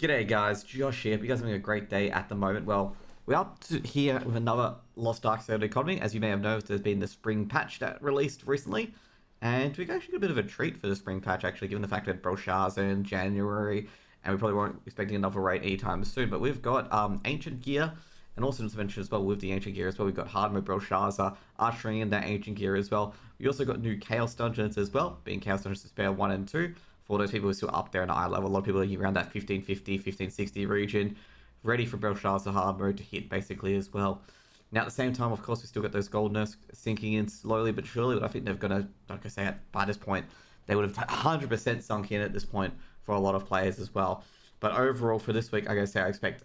G'day guys, Josh here. Hope you guys are having a great day at the moment. Well, we're up to here with another Lost Ark Circuit economy. As you may have noticed, there's been the spring patch that released recently. And we actually got a bit of a treat for the spring patch, actually, given the fact that Brelzh in January, and we probably weren't expecting another raid anytime soon. But we've got ancient gear, and also to mention as well with the ancient gear as well, we've got hard mode Brelzh, archery in that ancient gear as well. We also got new Chaos Dungeons as well, being Chaos Dungeons Despair 1 and 2. For those people who are still up there in eye level, a lot of people are around that 1550, 1560 region, ready for Brelzh hard mode to hit basically as well. Now at the same time, of course, we still got those gold nerfs sinking in slowly but surely, but I think they're gonna, like I say, by this point, they would have 100% sunk in at this point for a lot of players as well. But overall for this week, like I say, I expect,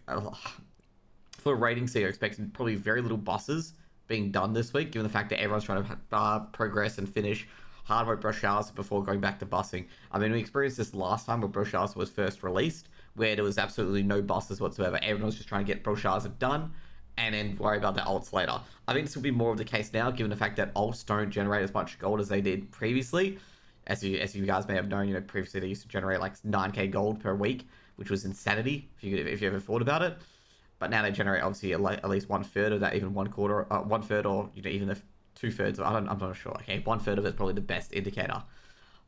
for rating C, I expect probably very little bosses being done this week, given the fact that everyone's trying to progress and finish hard mode Brelzh before going back to bossing. I mean, we experienced this last time when Brelzh was first released, where there was absolutely no bosses whatsoever. Everyone was just trying to get Brelzh done and then worry about the ults later. I think this will be more of the case now, given the fact that ults don't generate as much gold as they did previously. As you guys may have known, previously they used to generate like 9k gold per week, which was insanity if you ever thought about it. But now they generate obviously at least 1/3 of that, even 1/4, 1/3, or even the 2/3. I'm not sure. Okay, 1/3 of it is probably the best indicator.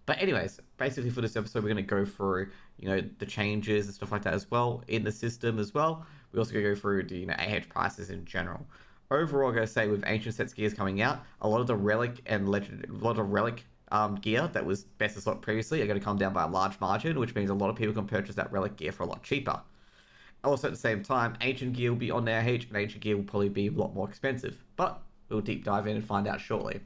But anyways, basically for this episode, we're going to go through, the changes and stuff like that as well in the system as well. We also going to go through the, AH prices in general. Overall, I'm going to say with Ancient Sets gears coming out, a lot of the Relic and Legend, a lot of Relic gear that was best of slot previously are going to come down by a large margin, which means a lot of people can purchase that Relic gear for a lot cheaper. Also at the same time, Ancient gear will be on their AH, and Ancient gear will probably be a lot more expensive. But we'll deep dive in and find out shortly.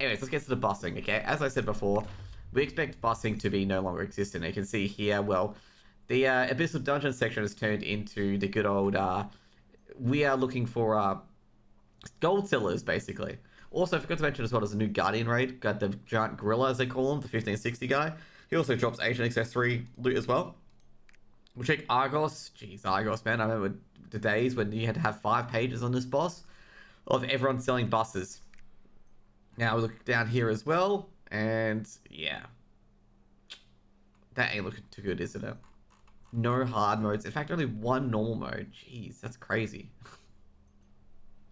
Anyways, let's get to the busing, okay? As I said before, we expect busing to be no longer existent. You can see here, well, the Abyssal Dungeon section has turned into the good old, we are looking for gold sellers, basically. Also, I forgot to mention as well, there's a new Guardian raid. Got the giant gorilla, as they call him, the 1560 guy. He also drops Ancient Accessory loot as well. We'll check Argos. Jeez, Argos, man. I remember the days when you had to have 5 pages on this boss of everyone selling buses. Now we look down here as well, and yeah, that ain't looking too good, isn't it? No hard modes. In fact, only one normal mode. Jeez, that's crazy.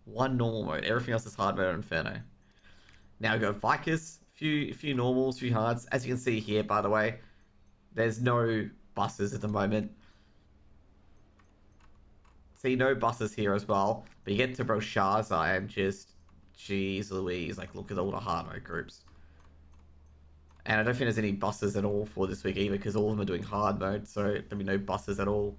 One normal mode. Everything else is hard mode on Inferno. Now we got Vicus, few normals, few hards. As you can see here, by the way, there's no buses at the moment. See, no buses here as well. But you get to Brelzh and just, jeez Louise, like look at all the hard mode groups. And I don't think there's any buses at all for this week either, because all of them are doing hard mode, so there'll be no buses at all.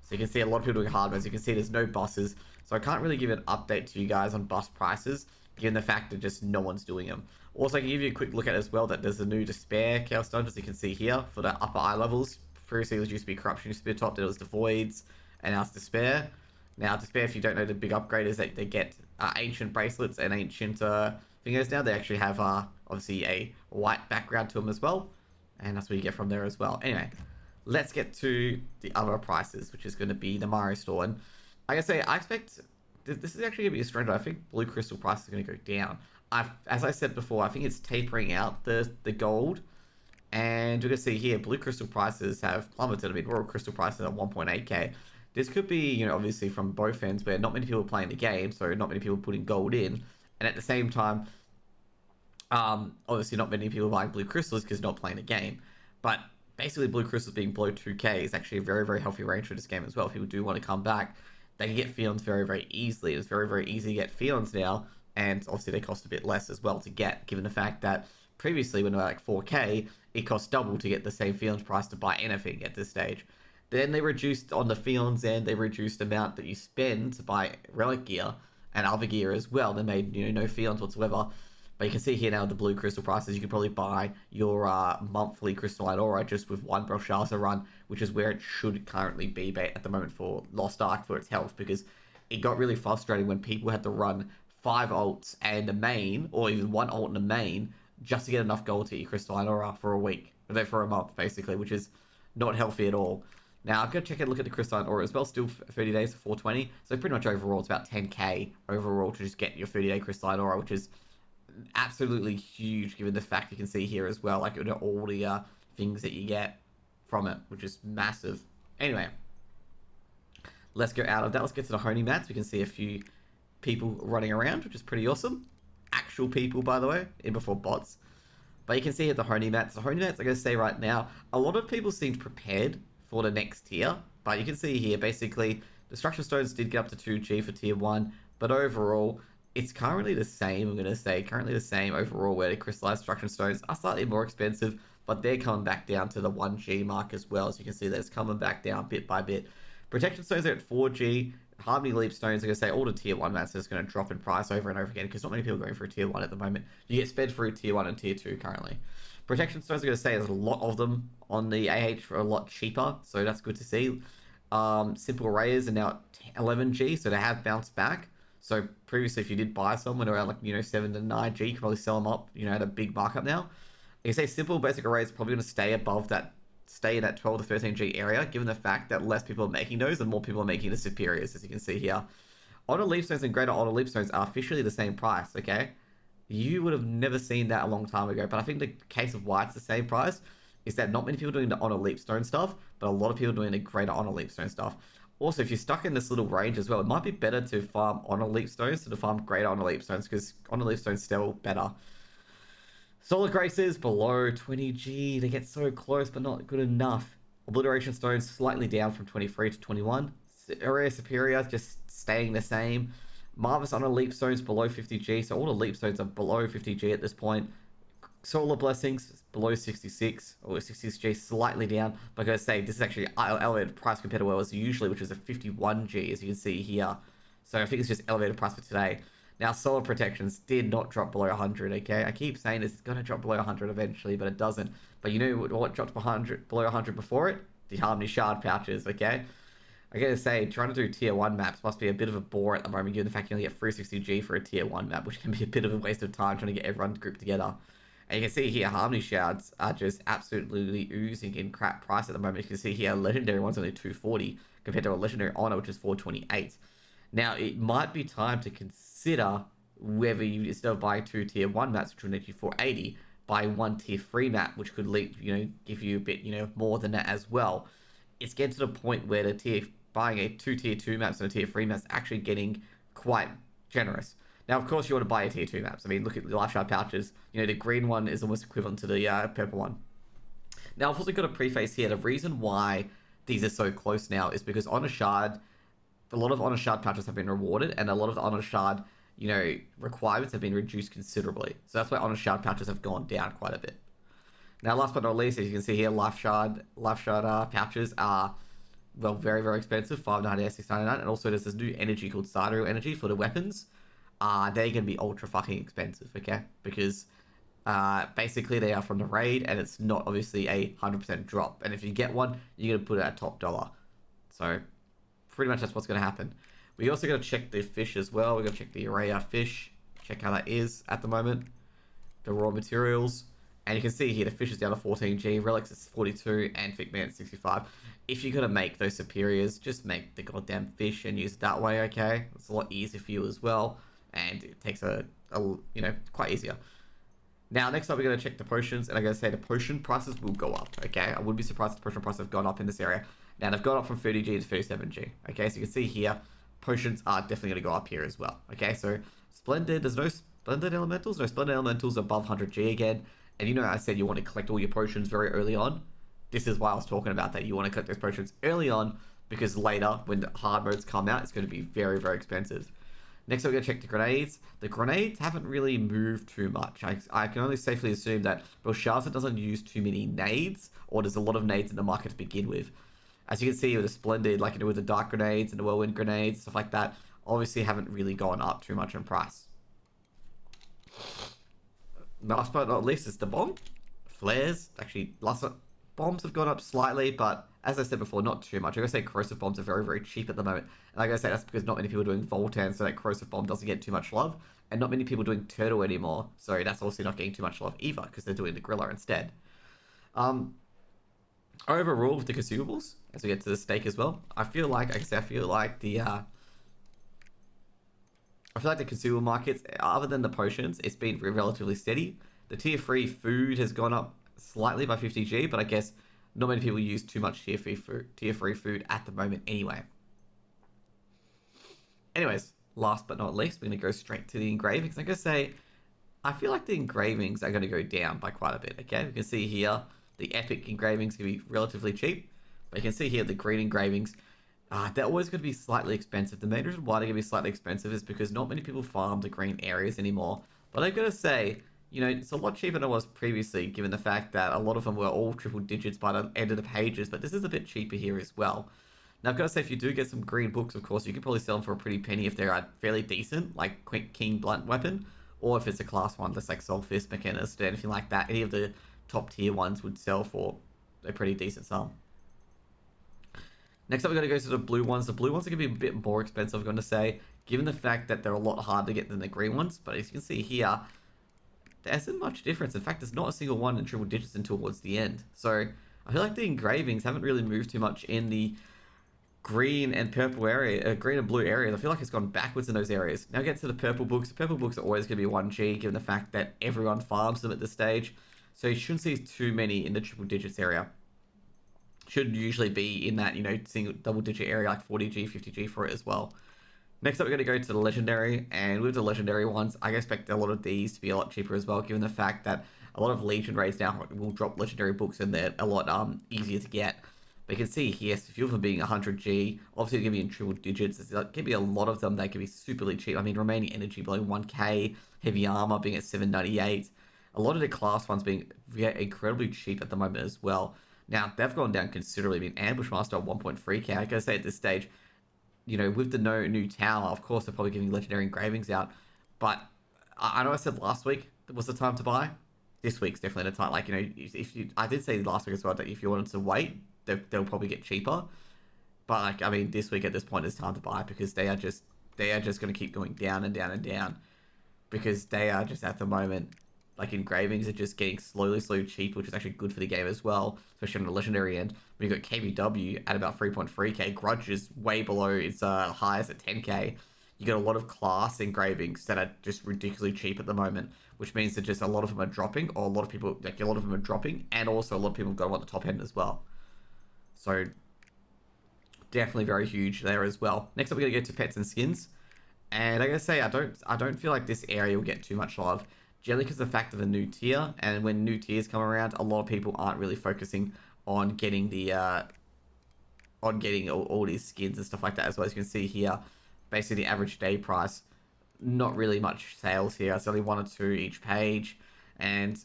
So you can see a lot of people doing hard modes. You can see there's no buses. So I can't really give an update to you guys on bus prices, given the fact that just no one's doing them. Also, I can give you a quick look at as well that there's a new Despair Chaos Dungeons you can see here for the upper eye levels. Previously, it used to be Corruption, used to be the top, then it was the Voids, and now it's Despair. Now, Despair, if you don't know, the big upgrade is that they get ancient bracelets and ancient fingers now. They actually have, obviously, a white background to them as well. And that's what you get from there as well. Anyway, let's get to the other prices, which is going to be the Mario store. And like I say, I expect this is actually going to be a strange one. I think Blue Crystal price is going to go down. As I said before, I think it's tapering out the gold. And you're going to see here, Blue Crystal prices have plummeted. I mean, Royal Crystal prices are 1.8k. This could be, obviously from both ends where not many people are playing the game, so not many people putting gold in. And at the same time, obviously not many people buying Blue Crystals because they're not playing the game. But basically, Blue Crystals being below 2k is actually a very, very healthy range for this game as well. If people do want to come back, they can get Fions very, very easily. It's very, very easy to get Fions now. And obviously, they cost a bit less as well to get, given the fact that previously, when they were like 4k, it cost double to get the same Fions price to buy anything at this stage. Then they reduced on the Fions, and they reduced the amount that you spend to buy Relic gear and other gear as well. They made, no Fions whatsoever. But you can see here now the Blue Crystal prices, you can probably buy your monthly Crystalline Aura just with one Brelzh run, which is where it should currently be at the moment for Lost Ark for its health, because it got really frustrating when people had to run 5 ults and a main, or even 1 ult and a main, just to get enough gold to your Crystalline Aura for a week, or for a month, basically, which is not healthy at all. Now, I've got to check and look at the Crystalline Aura as well, still 30 days for 420, so pretty much overall, it's about 10k overall to just get your 30-day Crystalline Aura, which is absolutely huge, given the fact you can see here as well, like all the things that you get from it, which is massive. Anyway, let's go out of that. Let's get to the honing mats. We can see a few people running around, which is pretty awesome. Actual people, by the way, in before bots. But you can see here the honing mats. The honing mats, I'm going to say right now, a lot of people seemed prepared for the next tier. But you can see here, basically, the structure stones did get up to 2G for tier 1. But overall, it's currently the same, I'm going to say. Currently the same overall, where the crystallized structure stones are slightly more expensive. But they're coming back down to the 1G mark as well. So you can see that it's coming back down bit by bit. Protection stones are at 4G. Harmony Leap Stones, I'm going to say all the tier 1 mats are just going to drop in price over and over again because not many people are going for a tier 1 at the moment. You get sped through tier 1 and tier 2 currently. Protection Stones, I'm going to say there's a lot of them on the AH for a lot cheaper, so that's good to see. Simple Rays are now 11G, so they have bounced back. So previously, if you did buy some when around 7 to 9G, you can probably sell them up, at a big markup now. You can say Simple Basic Arrays are probably going to stay above that, stay in that 12 to 13G area, given the fact that less people are making those and more people are making the superiors, as you can see here. Honor Leapstones and Greater Honor Leapstones are officially the same price, okay? You would have never seen that a long time ago, but I think the case of why it's the same price is that not many people are doing the Honor Leapstone stuff, but a lot of people are doing the Greater Honor Leapstone stuff. Also, if you're stuck in this little range as well, it might be better to farm Honor Leapstones than to farm Greater Honor Leapstones, because Honor Leapstones still better. Solar Graces below 20G. They get so close, but not good enough. Obliteration Stones slightly down from 23 to 21. Area Superior just staying the same. Marvelous Honor Leap Stones below 50G. So all the Leap Stones are below 50G at this point. Solar Blessings below 66 or 66G, slightly down. But I'm going to say this is actually elevated price compared to where it was usually, which is a 51G, as you can see here. So I think it's just elevated price for today. Now, Solar Protections did not drop below 100, okay? I keep saying it's going to drop below 100 eventually, but it doesn't. But you know what dropped below 100 before it? The Harmony Shard pouches, okay? I gotta say, trying to do tier 1 maps must be a bit of a bore at the moment, given the fact you only get 360G for a tier 1 map, which can be a bit of a waste of time trying to get everyone grouped together. And you can see here, Harmony Shards are just absolutely oozing in crap price at the moment. You can see here, Legendary one's only 240, compared to a Legendary Honor, which is 428. Now, it might be time to consider whether you, instead of buying 2 tier 1 maps, which would net you 480, buy 1 tier 3 map, which could give you a bit, more than that as well. It's getting to the point where buying a 2 tier 2 maps and a tier 3 maps actually getting quite generous. Now, of course, you want to buy a tier 2 maps. I mean, look at the Life Shard pouches. The green one is almost equivalent to the purple one. Now, I've also got a preface here. The reason why these are so close now is because Honor Shard, a lot of Honor Shard pouches have been rewarded, and a lot of the Honor Shard, requirements have been reduced considerably. So that's why Honor Shard pouches have gone down quite a bit. Now, last but not least, as you can see here, Life Shard pouches are, well, very, very expensive, $5.98, $6.99, and also there's this new energy called Sidereal Energy for the weapons. They're going to be ultra fucking expensive, okay? Because basically they are from the raid, and it's not obviously a 100% drop. And if you get one, you're going to put it at top dollar. So pretty much that's what's going to happen. We also got to check the fish as well. We're going to check the Oreha fish, check how that is at the moment. The raw materials. And you can see here the fish is down to 14G, Relics is 42, and Figment 65. If you're going to make those superiors, just make the goddamn fish and use it that way, okay? It's a lot easier for you as well. And it takes quite easier. Now, next up, we're going to check the potions, and I'm going to say the potion prices will go up, okay? I wouldn't be surprised if the potion prices have gone up in this area. Now, they've gone up from 30G to 37G, okay? So you can see here, potions are definitely going to go up here as well, okay? So, Splendid, there's no Splendid Elementals? No, Splendid Elementals above 100G again. And I said you want to collect all your potions very early on. This is why I was talking about that. You want to collect those potions early on, because later, when the hard modes come out, it's going to be very, very expensive. Next, we're going to check the grenades. The grenades haven't really moved too much. I can only safely assume that Brelzh doesn't use too many nades, or there's a lot of nades in the market to begin with. As you can see with the Splendid, with the Dark Grenades and the Whirlwind Grenades, stuff like that, obviously haven't really gone up too much in price. Last but not least is the bomb. Flares, actually, bombs have gone up slightly, but as I said before, not too much. I'm going to say corrosive bombs are very, very cheap at the moment. And like I say, that's because not many people are doing Voltan, so that corrosive bomb doesn't get too much love. And not many people are doing turtle anymore, so that's also not getting too much love either, because they're doing the gorilla instead. Overall, with the consumables, as we get to the steak as well, I feel like the consumable markets, other than the potions, it's been relatively steady. The tier 3 food has gone up slightly by 50G, but I guess not many people use too much tier 3 food at the moment anyway. Anyways, last but not least, we're going to go straight to the engravings. I'm going to say, I feel like the engravings are going to go down by quite a bit, okay? We can see here, the epic engravings can be relatively cheap, but you can see here the green engravings, they're always going to be slightly expensive. The main reason why they're going to be slightly expensive is because not many people farm the green areas anymore. But I've got to say, it's a lot cheaper than it was previously, given the fact that a lot of them were all triple digits by the end of the pages, but this is a bit cheaper here as well. Now, I've got to say, if you do get some green books, of course, you can probably sell them for a pretty penny if they're fairly decent, like King Blunt Weapon, or if it's a class one, just like Soul Fist, Mechanist, or anything like that. Any of the top tier ones would sell for a pretty decent sum. Next up, we're going to go to the blue ones. The blue ones are going to be a bit more expensive, I'm going to say, given the fact that they're a lot harder to get than the green ones. But as you can see here, there isn't much difference. In fact, there's not a single one in triple digits until towards the end. So I feel like the engravings haven't really moved too much in the green and purple area, green and blue areas. I feel like it's gone backwards in those areas. Now get to the purple books. The purple books are always going to be 1G, given the fact that everyone farms them at this stage. So you shouldn't see too many in the triple digits area. Should usually be in that, single double digit area, like 40G, 50G for it as well. Next up, we're going to go to the legendary, and with the legendary ones, I expect a lot of these to be a lot cheaper as well, given the fact that a lot of Legion raids now will drop legendary books and they're a lot easier to get. But you can see here, a few of them being 100G, obviously going to be in triple digits. There's going to be a lot of them that can be superly cheap. I mean, remaining energy below 1K, heavy armor being at 798. A lot of the class ones being incredibly cheap at the moment as well. Now, they've gone down considerably. I mean, Ambush Master at 1.3K. I gotta say at this stage, with the no new tower, of course, they're probably giving legendary engravings out. But I know I said last week was the time to buy. This week's definitely the time. Like, I did say last week as well that if you wanted to wait, they'll probably get cheaper. But like, I mean, this week at this point is time to buy because they are just going to keep going down and down and down because they are just at the moment, like, engravings are just getting slowly cheap, which is actually good for the game as well, especially on the legendary end. When you've got KBW at about 3.3k, Grudge is way below its highest at 10k. You got a lot of class engravings that are just ridiculously cheap at the moment, which means that just a lot of them are dropping, or a lot of them are dropping, and also a lot of people have got them at the top end as well. So definitely very huge there as well. Next up, we're gonna go to pets and skins, and I gotta say, I don't feel like this area will get too much love. Generally because of the fact of the new tier, and when new tiers come around, a lot of people aren't really focusing on getting the all these skins and stuff like that as well. As you can see here, basically the average day price, not really much sales here. It's only 1 or 2 each page, and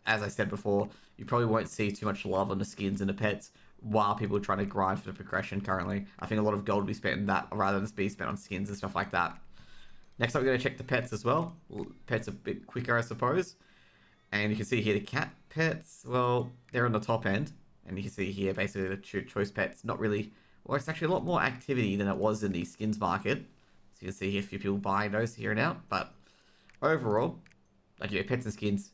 as I said before, you probably won't see too much love on the skins and the pets while people are trying to grind for the progression currently. I think a lot of gold will be spent in that rather than be spent on skins and stuff like that. Next up, we're going to check the pets as well. Pets a bit quicker, I suppose. And you can see here the cat pets, well, they're on the top end. And you can see here, basically, the choice pets, not really... Well, it's actually a lot more activity than it was in the skins market. So you can see here a few people buying those here and out. But overall, like, pets and skins,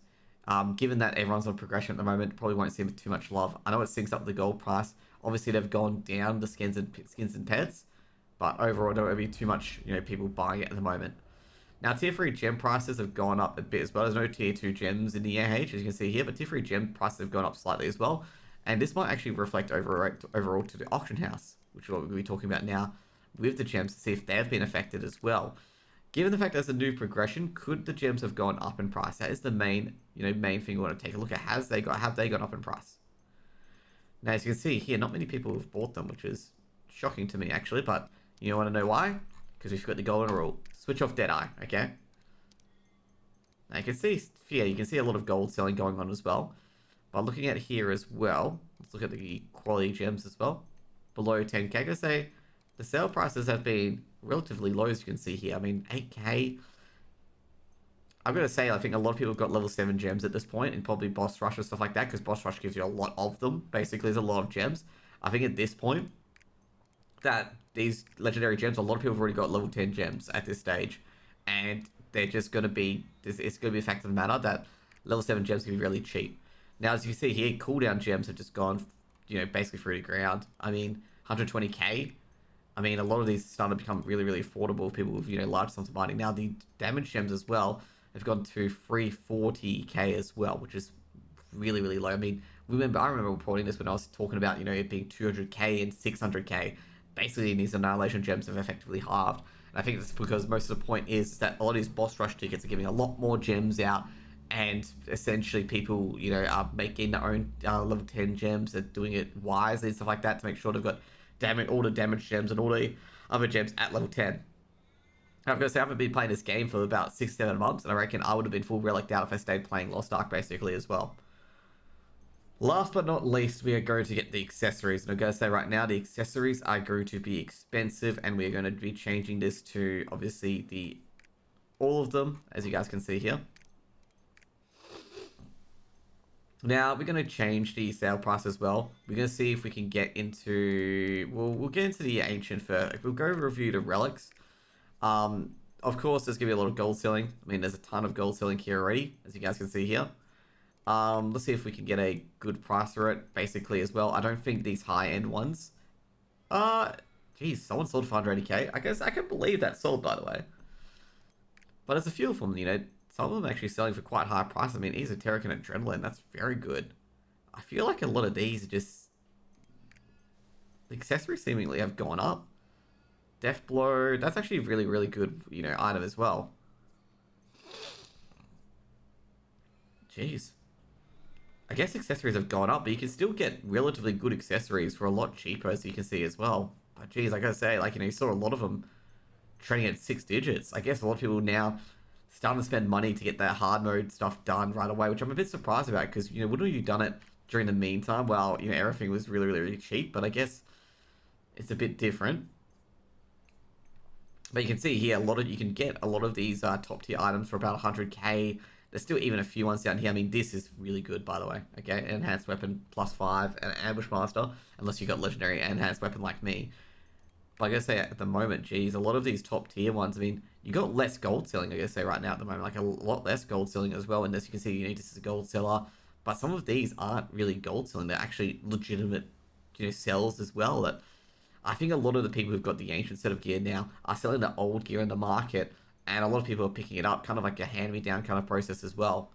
given that everyone's on progression at the moment, probably won't see too much love. I know it syncs up the gold price. Obviously, they've gone down, the skins and pets. But overall, there won't be too much, people buying it at the moment. Now, tier 3 gem prices have gone up a bit as well. There's no tier 2 gems in the AH, as you can see here, but tier 3 gem prices have gone up slightly as well. And this might actually reflect overall to the auction house, which is what we'll be talking about now with the gems to see if they've been affected as well. Given the fact there's a new progression, could the gems have gone up in price? That is the main thing we want to take a look at. Have they gone up in price? Now, as you can see here, not many people have bought them, which is shocking to me actually, but you want to know why? Because we've got the golden rule. Switch off Deadeye, okay? Now you can see here, you can see a lot of gold selling going on as well. But looking at here as well, let's look at the quality gems as well. Below 10k, I gotta say, the sale prices have been relatively low, as you can see here. I mean, 8k. I'm gonna say, I think a lot of people have got level 7 gems at this point, and probably Boss Rush and stuff like that, because Boss Rush gives you a lot of them. Basically, there's a lot of gems. I think at this point, that these legendary gems, a lot of people have already got level 10 gems at this stage, and they're just going to be, it's going to be a fact of the matter that level 7 gems can be really cheap. Now, as you see here, cooldown gems have just gone, basically through the ground. I mean, 120k. I mean, a lot of these starting to become really affordable. People with, large sums of money. Now, the damage gems as well have gone to 340k as well, which is really, really low. I mean, I remember reporting this when I was talking about, it being 200k and 600k. Basically, these Annihilation gems have effectively halved. And I think that's because most of the point is that a lot of these boss rush tickets are giving a lot more gems out, and essentially people, are making their own level 10 gems. They're doing it wisely and stuff like that to make sure they've got all the damage gems and all the other gems at level 10. I've got to say, I haven't been playing this game for about 6-7 months, and I reckon I would have been full relic out if I stayed playing Lost Ark basically as well. Last but not least, we are going to get the accessories. And I'm going to say right now, the accessories are going to be expensive, and we're going to be changing this to, obviously, all of them, as you guys can see here. Now, we're going to change the sale price as well. We're going to see if we can get into... We'll get into the Ancient first. We'll go review the relics. Of course, there's going to be a lot of gold selling. I mean, there's a ton of gold selling here already, as you guys can see here. Let's see if we can get a good price for it, basically, as well. I don't think these high-end ones... Geez, someone sold for 180k. I guess I can believe that sold, by the way. But there's a few of them, some of them actually selling for quite high prices. I mean, Esoteric and Adrenaline, that's very good. I feel like a lot of these are just... The accessories seemingly have gone up. Death Blow, that's actually a really, really good, item as well. Jeez. I guess accessories have gone up, but you can still get relatively good accessories for a lot cheaper, as you can see as well. But geez, I gotta say, you saw a lot of them trading at 6 digits. I guess a lot of people now starting to spend money to get their hard mode stuff done right away, which I'm a bit surprised about, because, wouldn't have you done it during the meantime? Well, everything was really, really, really cheap, but I guess it's a bit different. But you can see here, you can get a lot of these top tier items for about 100k. There's still even a few ones down here. I mean, this is really good, by the way. Okay, an enhanced weapon +5, and an ambush master, unless you got legendary enhanced weapon like me. But I gotta say, at the moment, geez, a lot of these top tier ones, I mean, you got less gold selling, I gotta say, right now at the moment. A lot less gold selling as well. And as you can see, this is a gold seller. But some of these aren't really gold selling. They're actually legitimate, sells as well. That I think a lot of the people who've got the ancient set of gear now are selling the old gear in the market, and a lot of people are picking it up, kind of like a hand-me-down kind of process as well.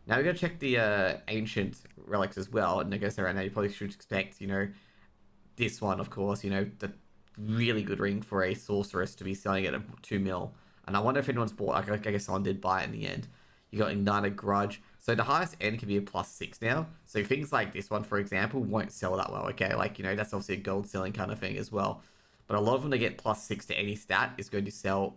Now we're going to check the ancient relics as well, and I guess around now you probably should expect, this one, of course, the really good ring for a sorceress to be selling it at 2 mil. And I wonder if anyone's bought, I guess someone did buy it in the end. You got Ignited Grudge. So the highest end can be a +6 now. So things like this one, for example, won't sell that well, okay? That's obviously a gold selling kind of thing as well. But a lot of them that get +6 to any stat is going to sell,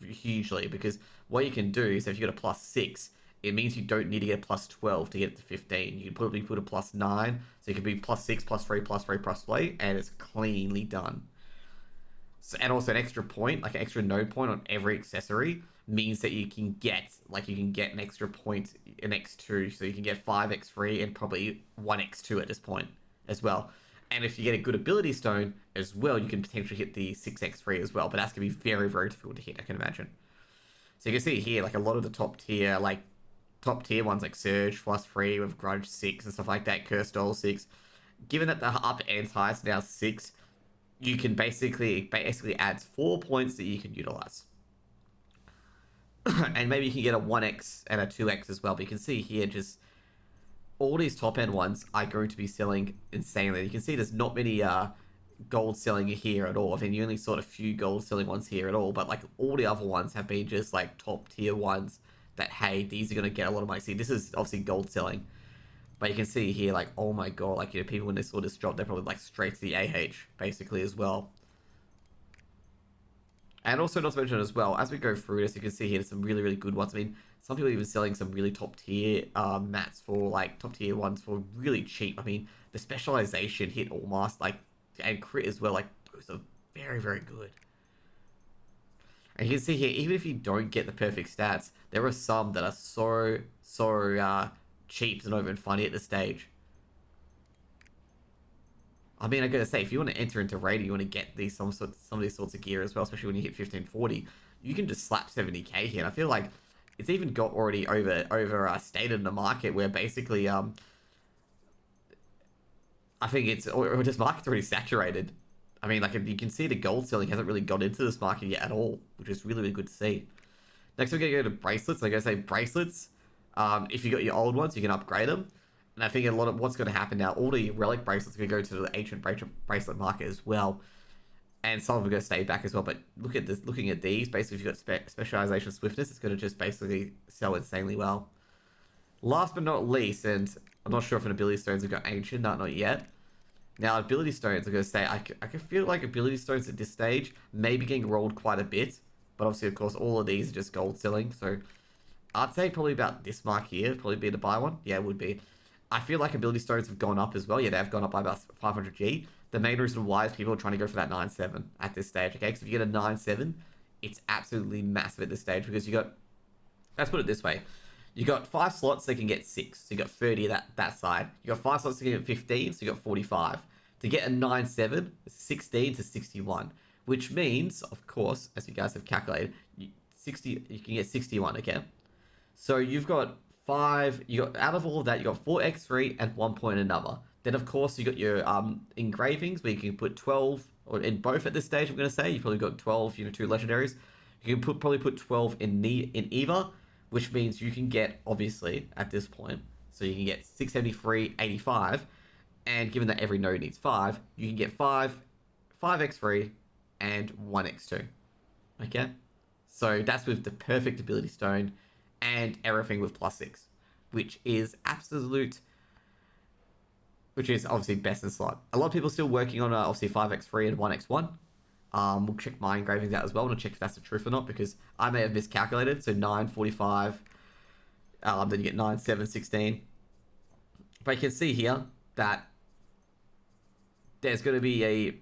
hugely. Because what you can do is if you got a +6, it means you don't need to get a +12 to get it to 15. You can probably put a +9. So you can be +6, +3, +3, +3, and it's cleanly done. So, and also an extra point, an extra node point on every accessory means that you can get, an extra point in X2. So you can get 5x3 and probably 1x2 at this point as well. And if you get a good ability stone as well, you can potentially hit the 6x3 as well. But that's going to be very, very difficult to hit, I can imagine. So you can see here, a lot of the top tier ones like Surge +3 with Grudge 6 and stuff like that, Curse Doll 6. Given that the upper end's highest now 6, you can basically adds 4 points that you can utilize. And maybe you can get a 1x and a 2x as well. But you can see here, just all these top end ones are going to be selling insanely. You can see there's not many gold selling here at all. I mean, you only saw a few gold selling ones here at all. But all the other ones have been just top tier ones that, hey, these are going to get a lot of money. See, this is obviously gold selling. But you can see here, oh my god, people when they saw this drop, they're probably straight to the AH, basically, as well. And also, not to mention as well, as we go through this, you can see here there's some really, really good ones. I mean, some people are even selling some really top tier mats for, top tier ones for really cheap. I mean, the specialization hit almost, and crit as well, those are very, very good. And you can see here, even if you don't get the perfect stats, there are some that are so cheap to not even funny at this stage. I mean, I gotta say, if you want to enter into raiding, you want to get some of these sorts of gear as well, especially when you hit 1540, you can just slap 70k here. And I feel like it's even got already over stated in the market where basically I think this market's already saturated. I mean, you can see the gold selling hasn't really got into this market yet at all, which is really, really good to see. Next, we're going to go to bracelets. Like I say, bracelets If you got your old ones, you can upgrade them. And I think a lot of what's going to happen now, all the relic bracelets are going to go to the ancient bracelet market as well. And some of them are going to stay back as well. But look at this, looking at these, basically, if you've got specialization swiftness, it's going to just basically sell insanely well. Last but not least, and I'm not sure if an ability stones have got ancient, not yet. Now, ability stones, I'm going to say, I can feel like ability stones at this stage may be getting rolled quite a bit. But obviously, of course, all of these are just gold selling. So I'd say probably about this mark here, probably be to buy one. Yeah, it would be. I feel like ability stones have gone up as well. Yeah, they have gone up by about 500G. The main reason why is people are trying to go for that 9-7 at this stage, okay? Because if you get a 9-7, it's absolutely massive at this stage because you got... Let's put it this way. You got 5 slots, they can get 6. So you got 30 that side. You got 5 slots, they can get 15, so you got 45. To get a 9-7, 16 to 61. Which means, of course, as you guys have calculated, you can get 61, okay? So you've got 5, out of all of that, you got 4 X3 and 1 point another. Then, of course, you got your engravings where you can put 12, or in both at this stage, I'm going to say. You've probably got 12, 2 legendaries. You can probably put 12 in either, which means you can get, obviously, at this point, so you can get 673, 85, and given that every node needs 5, you can get 5 X3, and 1 X2. Okay? So that's with the perfect ability stone and everything with +6, which is obviously best in slot. A lot of people still working on obviously 5x3 and 1x1. We'll check my engravings out as well and check if that's the truth or not because I may have miscalculated. So 945, then you get 9, 7, 16. But you can see here that there's going to be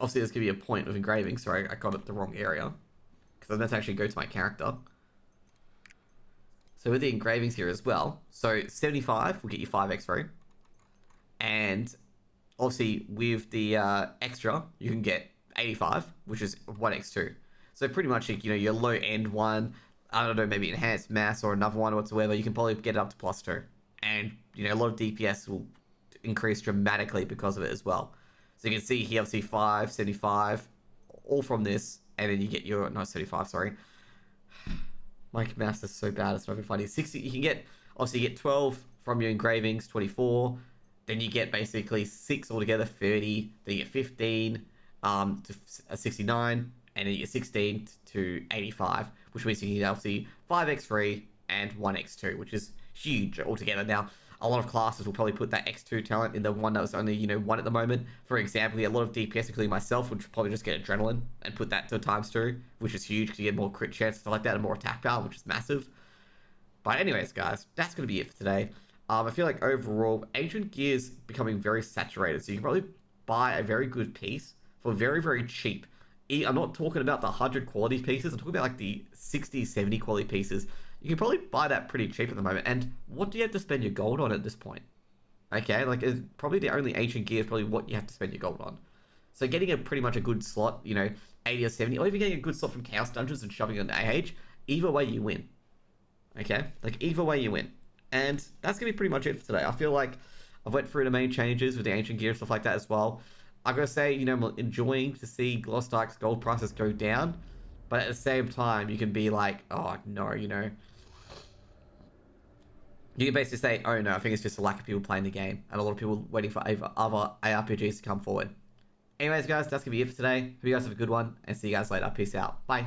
obviously there's going to be a point of engraving. Sorry, I got it the wrong area because I meant to actually go to my character. So with the engravings here as well, so 75 will get you 5x3. And obviously with the extra, you can get 85, which is 1x2. So pretty much, your low end one, I don't know, maybe enhanced mass or another one whatsoever, you can probably get it up to +2. And, a lot of DPS will increase dramatically because of it as well. So you can see here, obviously 5, 75, all from this, and then you get your, no, 75, sorry. My maths is so bad, it's not even funny. 60, you can get, obviously you get 12 from your engravings, 24. Then you get basically 6 altogether, 30. Then you get 15 to 69. And then you get 16 to 85, which means you can get obviously 5x3 and 1x2, which is huge altogether. Now, a lot of classes will probably put that x2 talent in the one that was only, 1 at the moment. For example, a lot of DPS, including myself, would probably just get adrenaline and put that to ×2, which is huge because you get more crit chance, stuff like that, and more attack power, which is massive. But anyways, guys, that's going to be it for today. I feel like overall, Ancient Gear is becoming very saturated, so you can probably buy a very good piece for very, very cheap. I'm not talking about the 100 quality pieces, I'm talking about like the 60, 70 quality pieces. You can probably buy that pretty cheap at the moment. And what do you have to spend your gold on at this point? Okay, like it's probably the only Ancient Gear is probably what you have to spend your gold on. So getting pretty much a good slot, 80 or 70, or even getting a good slot from Chaos Dungeons and shoving it on AH, either way you win. Okay, like either way you win. And that's going to be pretty much it for today. I feel like I've went through the main changes with the Ancient Gear and stuff like that as well. I've got to say, I'm enjoying to see Lost Ark's gold prices go down. But at the same time, you can be like, oh, no, You can basically say, oh, no, I think it's just a lack of people playing the game. And a lot of people waiting for other ARPGs to come forward. Anyways, guys, that's going to be it for today. Hope you guys have a good one. And see you guys later. Peace out. Bye.